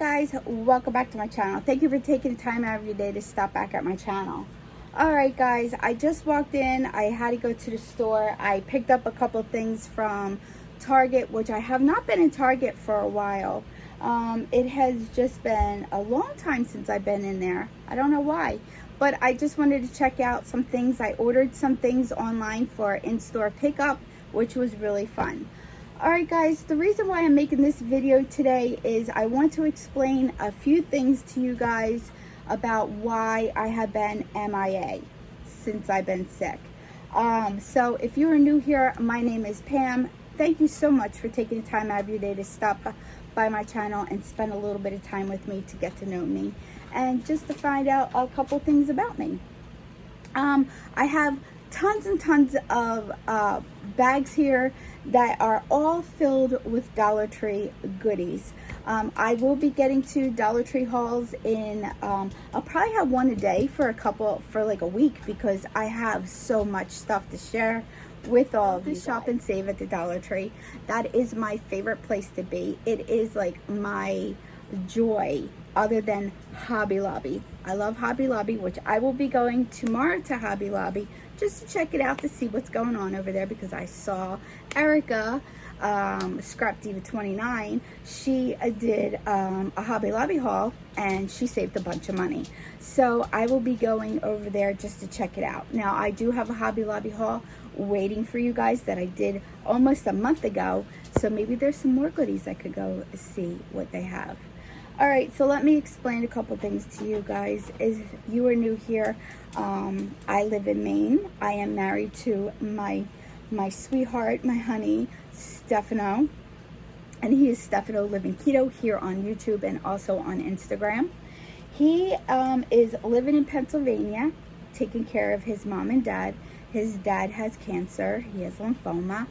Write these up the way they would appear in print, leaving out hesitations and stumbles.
guys, welcome back to my channel. Thank you for taking the time out of your day to stop back at my channel. Alright guys, I just walked in. I had to go to the store. I picked up a couple things from Target, which I have not been in Target for a while. It has just been a long time since I've been in there. I don't know why, but I just wanted to check out some things. I ordered some things online for in-store pickup, which was really fun. Alright guys, the reason why I'm making this video today is I want to explain a few things to you guys about why I have been MIA since I've been sick. So if you are new here, my name is Pam. Thank you so much for taking the time out of your day to stop by my channel and spend a little bit of time with me to get to know me and just to find out a couple things about me. I have tons and tons of bags here that are all filled with Dollar Tree goodies. I will be getting to Dollar Tree hauls in, I'll probably have one a day for like a week, because I have so much stuff to share with all of you. Shop and save at the Dollar Tree. That is my favorite place to be. It is like my joy, other than Hobby Lobby. I love Hobby Lobby, which I will be going tomorrow to Hobby Lobby just to check it out to see what's going on over there, because I saw Erica, Scrap Diva 29, she did a Hobby Lobby haul and she saved a bunch of money. So I will be going over there just to check it out. Now I do have a Hobby Lobby haul waiting for you guys that I did almost a month ago, so maybe there's some more goodies I could go see what they have. Alright, so let me explain a couple things to you guys. If you are new here, I live in Maine. I am married to my sweetheart, my honey, Stefano. And he is Stefano Living Keto here on YouTube and also on Instagram. He is living in Pennsylvania, taking care of his mom and dad. His dad has cancer. He has lymphoma.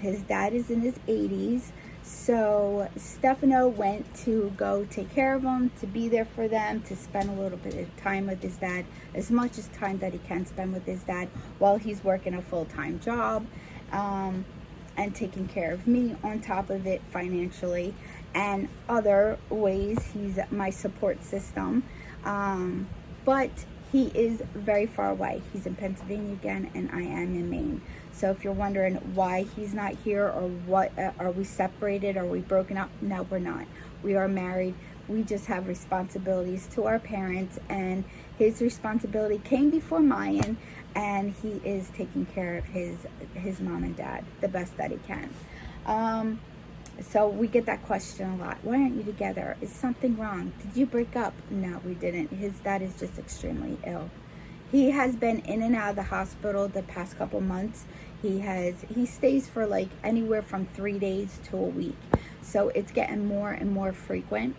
His dad is in his 80s. So Stefano went to go take care of them, to be there for them, to spend a little bit of time with his dad, as much as time that he can spend with his dad while he's working a full-time job, and taking care of me on top of it financially and other ways. He's my support system, but he is very far away. He's in Pennsylvania again, and I am in Maine. So if you're wondering why he's not here, or what, are we separated, are we broken up? No, we're not. We are married. We just have responsibilities to our parents, and his responsibility came before mine, and he is taking care of his mom and dad the best that he can. So we get that question a lot. Why aren't you together? Is something wrong? Did you break up? No, we didn't. His dad is just extremely ill. He has been in and out of the hospital the past couple months. He stays for like anywhere from 3 days to a week. So it's getting more and more frequent.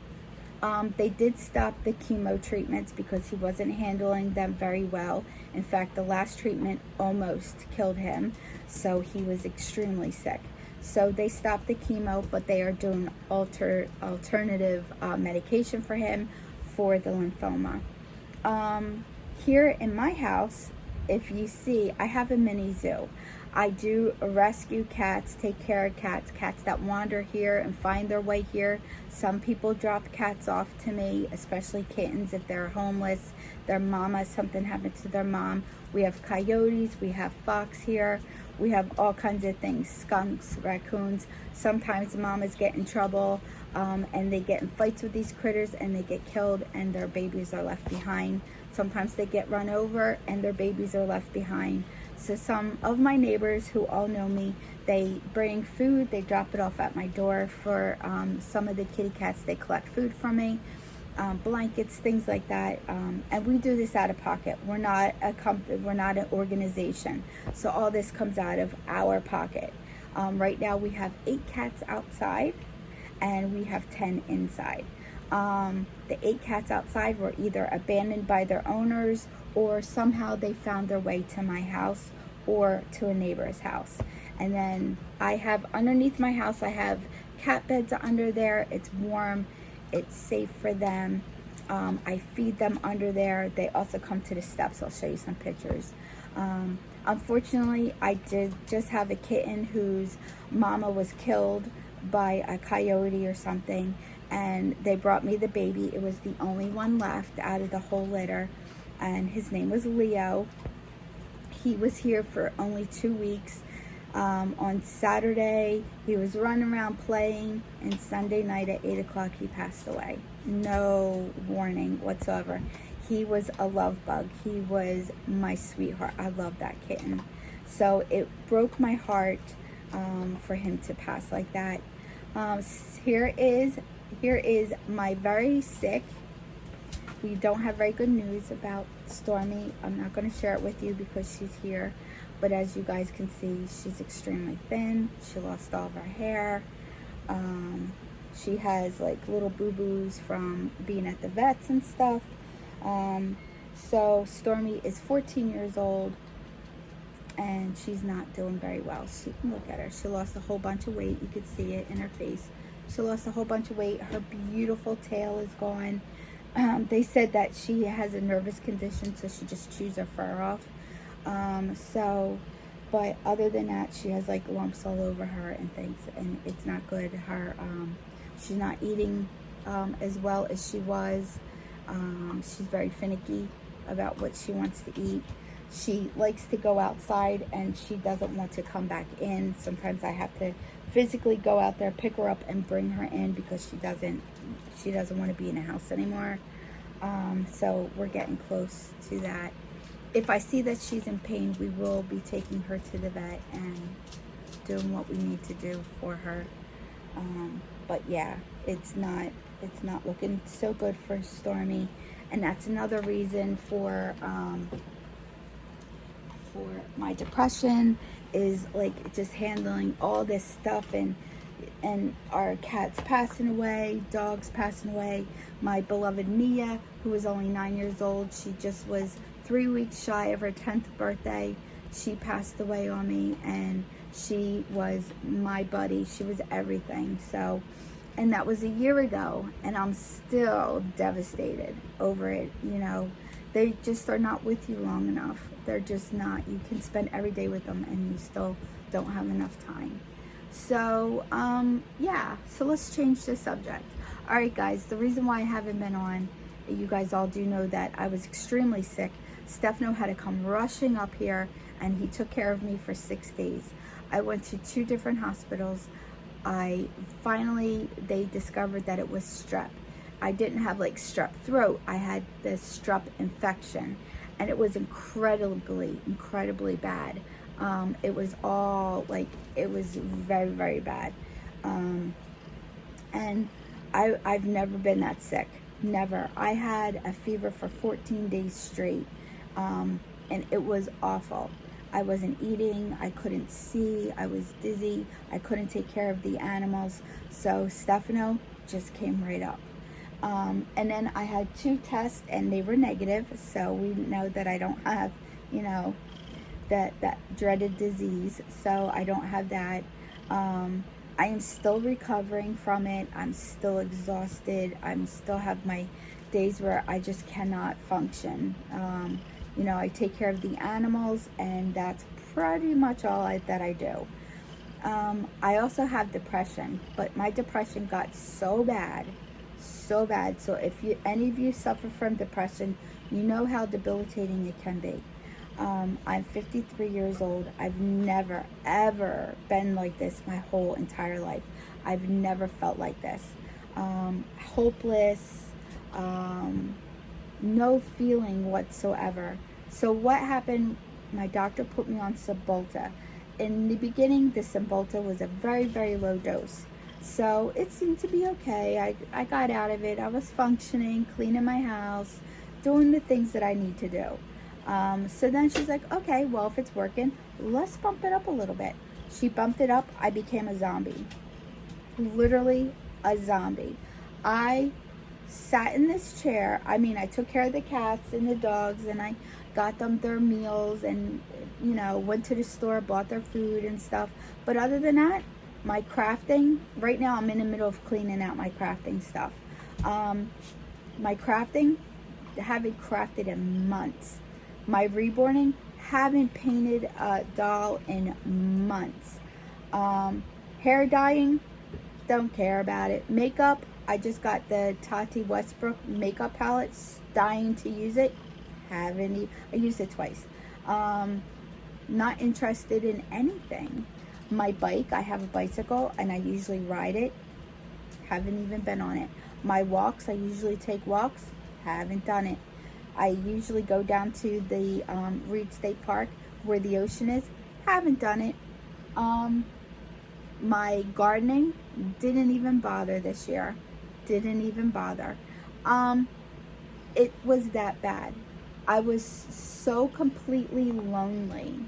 They did stop the chemo treatments because he wasn't handling them very well. In fact, the last treatment almost killed him. So he was extremely sick. So they stopped the chemo, but they are doing alternative medication for him for the lymphoma. Here in my house, if you see, I have a mini zoo. I do rescue cats, take care of cats that wander here and find their way here. Some people drop cats off to me, especially kittens if they're homeless. Their mama, something happened to their mom. We have coyotes, we have fox here. We have all kinds of things, skunks, raccoons. Sometimes mamas get in trouble and they get in fights with these critters and they get killed and their babies are left behind. Sometimes they get run over and their babies are left behind. So some of my neighbors who all know me, they bring food, they drop it off at my door for some of the kitty cats. They collect food from me, blankets, things like that. And we do this out of pocket. We're not a company, we're not an organization. So all this comes out of our pocket. Right now we have 8 cats outside and we have 10 inside. The 8 cats outside were either abandoned by their owners, or somehow they found their way to my house or to a neighbor's house. And then I have underneath my house, I have cat beds under there. It's warm, it's safe for them. I feed them under there. They also come to the steps. I'll show you some pictures. Unfortunately, I did just have a kitten whose mama was killed by a coyote or something, and they brought me the baby. It was the only one left out of the whole litter, and his name was Leo. He was here for only 2 weeks. On Saturday, he was running around playing, and Sunday night at 8 o'clock, he passed away. No warning whatsoever. He was a love bug. He was my sweetheart. I love that kitten. So it broke my heart for him to pass like that. Here is my very sick. We don't have very good news about Stormy. I'm not going to share it with you because she's here. But as you guys can see, she's extremely thin. She lost all of her hair. She has like little boo-boos from being at the vets and stuff. So Stormy is 14 years old, and she's not doing very well. Look at her. She lost a whole bunch of weight. You could see it in her face. She lost a whole bunch of weight. Her beautiful tail is gone. They said that she has a nervous condition, so she just chews her fur off. But other than that, she has like lumps all over her and things, and it's not good. She's not eating as well as she was. She's very finicky about what she wants to eat. She likes to go outside, and she doesn't want to come back in. Sometimes I have to physically go out there, pick her up, and bring her in because she doesn't want to be in the house anymore. So we're getting close to that. If I see that she's in pain, we will be taking her to the vet and doing what we need to do for her. But yeah, it's not looking so good for Stormy, and that's another reason for my depression, is like just handling all this stuff, and our cats passing away, dogs passing away. My beloved Mia, who was only 9 years old, she just was 3 weeks shy of her 10th birthday. She passed away on me, and she was my buddy. She was everything. So, and that was a year ago, and I'm still devastated over it. You know, they just are not with you long enough. They're just not. You can spend every day with them, and you still don't have enough time. So, yeah, so let's change the subject. All right, guys, the reason why I haven't been on, you guys all do know that I was extremely sick. Stefano had to come rushing up here, and he took care of me for 6 days. I went to 2 different hospitals. They discovered that it was strep. I didn't have like strep throat. I had this strep infection, and it was incredibly bad. It was all like, it was very, very bad. And I've never been that sick. Never. I had a fever for 14 days straight. And it was awful. I wasn't eating. I couldn't see. I was dizzy. I couldn't take care of the animals. So Stefano just came right up. And then I had 2 tests, and they were negative. So we know that I don't have, you know, that dreaded disease. So I don't have that. I am still recovering from it. I'm still exhausted. I'm still have my days where I just cannot function. You know, I take care of the animals, and that's pretty much all that I do. I also have depression, but my depression got so bad. So if any of you suffer from depression, you know how debilitating it can be. I'm 53 years old. I've never, ever been like this my whole entire life. I've never felt like this. Hopeless, no feeling whatsoever. So what happened, my doctor put me on Cymbalta. In the beginning, the Cymbalta was a very, very low dose. So it seemed to be okay. I got out of it. I was functioning, cleaning my house, doing the things that I need to do. So then she's like, okay, well, if it's working, let's bump it up a little bit. She bumped it up. I became a zombie. Literally a zombie. I sat in this chair. I mean, I took care of the cats and the dogs, and I got them their meals, and, you know, went to the store, bought their food and stuff. But other than that, my crafting, right now I'm in the middle of cleaning out my crafting stuff. My crafting, haven't crafted in months. My reborning, haven't painted a doll in months. Hair dyeing, don't care about it. Makeup, I just got the Tati Westbrook makeup palette, dying to use it. I used it twice. Not interested in anything. My bike, I have a bicycle and I usually ride it. Haven't even been on it. My walks, I usually take walks. Haven't done it. I usually go down to the Reed State Park where the ocean is. Haven't done it. My gardening, didn't even bother this year. Didn't even bother. It was that bad. I was so completely lonely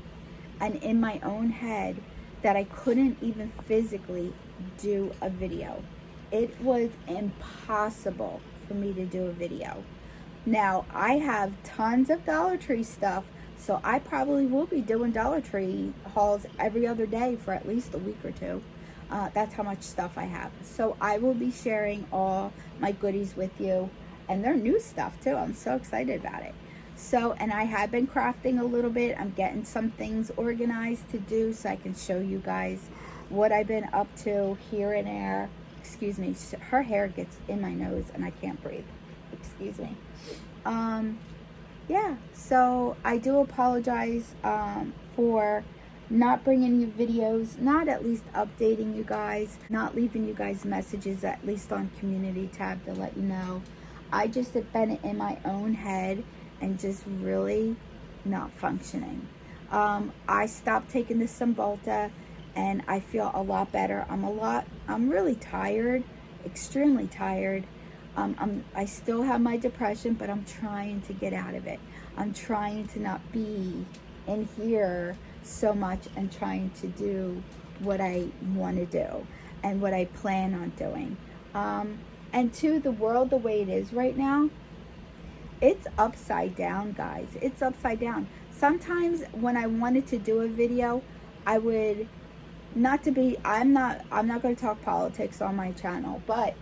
and in my own head that I couldn't even physically do a video. It was impossible for me to do a video. Now, I have tons of Dollar Tree stuff, so I probably will be doing Dollar Tree hauls every other day for at least a week or two. That's how much stuff I have. So I will be sharing all my goodies with you, and they're new stuff too. I'm so excited about it. So, and I have been crafting a little bit. I'm getting some things organized to do so I can show you guys what I've been up to here and there. Excuse me, her hair gets in my nose and I can't breathe. Excuse me. Yeah, so I do apologize for not bringing you videos, not at least updating you guys, not leaving you guys messages, at least on community tab to let you know. I just have been in my own head and just really not functioning. I stopped taking the Cymbalta and I feel a lot better. I'm really tired, extremely tired. I still have my depression, but I'm trying to get out of it. I'm trying to not be in here so much and trying to do what I want to do and what I plan on doing. And to the world the way it is right now, it's upside down, guys. It's upside down. Sometimes when I wanted to do a video, I would, I'm not going to talk politics on my channel, but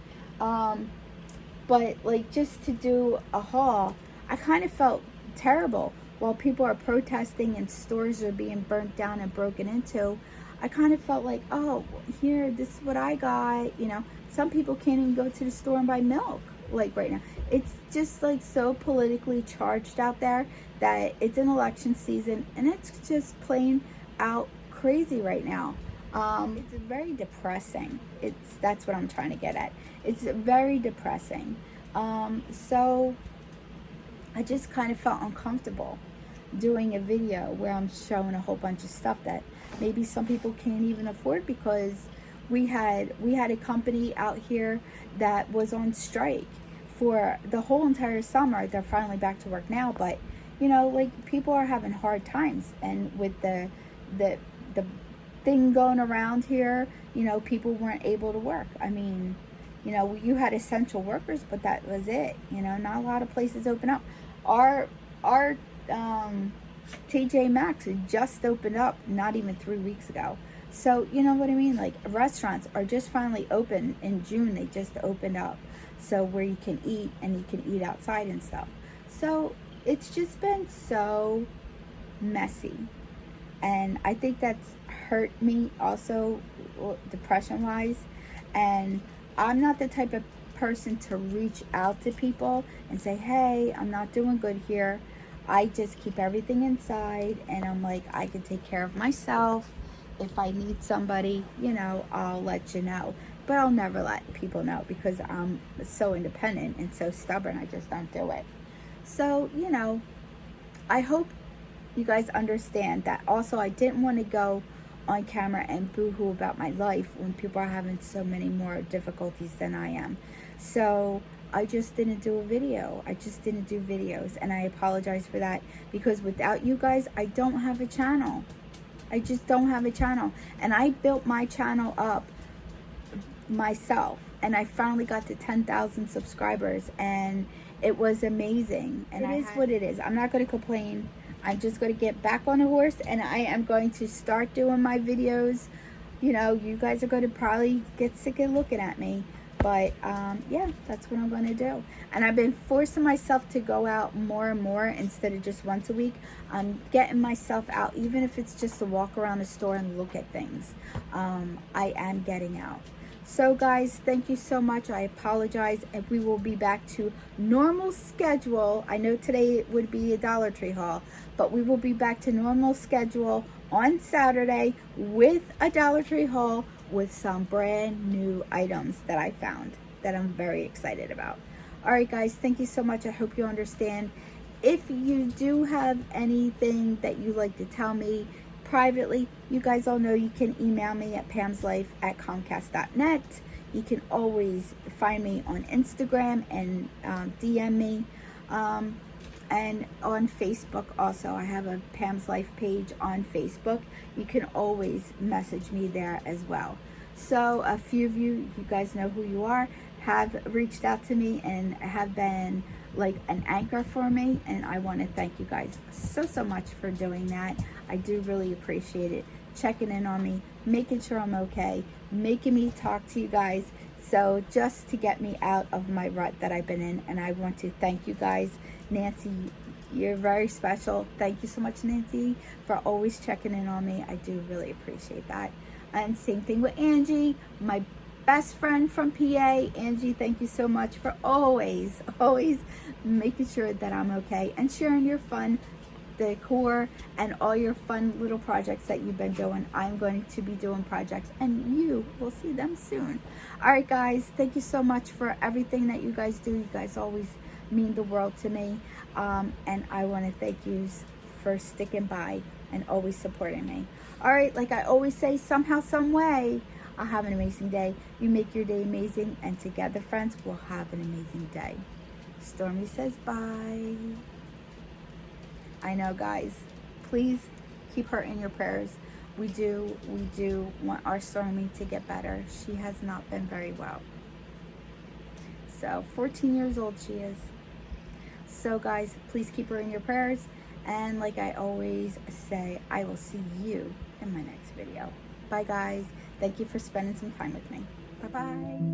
like just to do a haul, I kind of felt terrible while people are protesting and stores are being burnt down and broken into. I kind of felt like, oh, here, this is what I got. You know, some people can't even go to the store and buy milk, like right now. It's just like so politically charged out there that it's an election season and it's just plain out crazy right now. It's very depressing. That's what I'm trying to get at. It's very depressing. So I just kind of felt uncomfortable doing a video where I'm showing a whole bunch of stuff that maybe some people can't even afford, because we had a company out here that was on strike for the whole entire summer. They're finally back to work now, but you know, like, people are having hard times, and with the thing going around here, you know, people weren't able to work. I mean, you know, you had essential workers, but that was it. You know, not a lot of places open up. Our TJ Maxx just opened up not even 3 weeks ago. So, you know what I mean? Like, restaurants are just finally open in June. They just opened up. So where you can eat, and you can eat outside and stuff. So it's just been so messy. And I think that's hurt me also, depression-wise. And I'm not the type of person to reach out to people and say, hey, I'm not doing good here. I just keep everything inside, and I'm like, I can take care of myself. If I need somebody, you know, I'll let you know. But I'll never let people know, because I'm so independent and so stubborn. I just don't do it. So, you know, I hope you guys understand that. Also, I didn't want to go on camera and boo-hoo about my life when people are having so many more difficulties than I am. So I just didn't do a video. I just didn't do videos, and I apologize for that, because without you guys, I don't have a channel. I just don't have a channel. And I built my channel up myself, and I finally got to 10,000 subscribers, and it was amazing. And it is what it is. I'm not going to complain. I'm just going to get back on a horse, and I am going to start doing my videos. You know, you guys are going to probably get sick of looking at me, but yeah, that's what I'm going to do. And I've been forcing myself to go out more and more instead of just once a week. I'm getting myself out, even if it's just to walk around the store and look at things. I am getting out. So guys, thank you so much. I apologize, and we will be back to normal schedule. I know today would be a Dollar Tree haul, but we will be back to normal schedule on Saturday with a Dollar Tree haul with some brand new items that I found that I'm very excited about. All right guys, thank you so much. I hope you understand. If you do have anything that you like to tell me privately, you guys all know you can email me at pamslife@comcast.net. You can always find me on Instagram and DM me, and on Facebook also. I have a Pam's Life page on Facebook. You can always message me there as well. So a few of you guys know who you are, have reached out to me and have been like an anchor for me, and I want to thank you guys so much for doing that. I do really appreciate it. Checking in on me, making sure I'm okay, making me talk to you guys, so just to get me out of my rut that I've been in. And I want to thank you guys. Nancy, you're very special. Thank you so much, Nancy, for always checking in on me. I do really appreciate that. And same thing with Angie, my best friend from PA. Angie, thank you so much for always making sure that I'm okay and sharing your fun decor and all your fun little projects that you've been doing. I'm going to be doing projects, and you will see them soon. All right guys, thank you so much for everything that you guys do. You guys always mean the world to me, and I want to thank you for sticking by and always supporting me. All right, like I always say, somehow, some way, I'll have an amazing day. You make your day amazing, and together, friends, we'll have an amazing day. Stormy says bye. I know, guys. Please keep her in your prayers. We do want our Stormy to get better. She has not been very well. So 14 years old she is. So guys, please keep her in your prayers. And like I always say, I will see you in my next video. Bye guys. Thank you for spending some time with me. Bye-bye.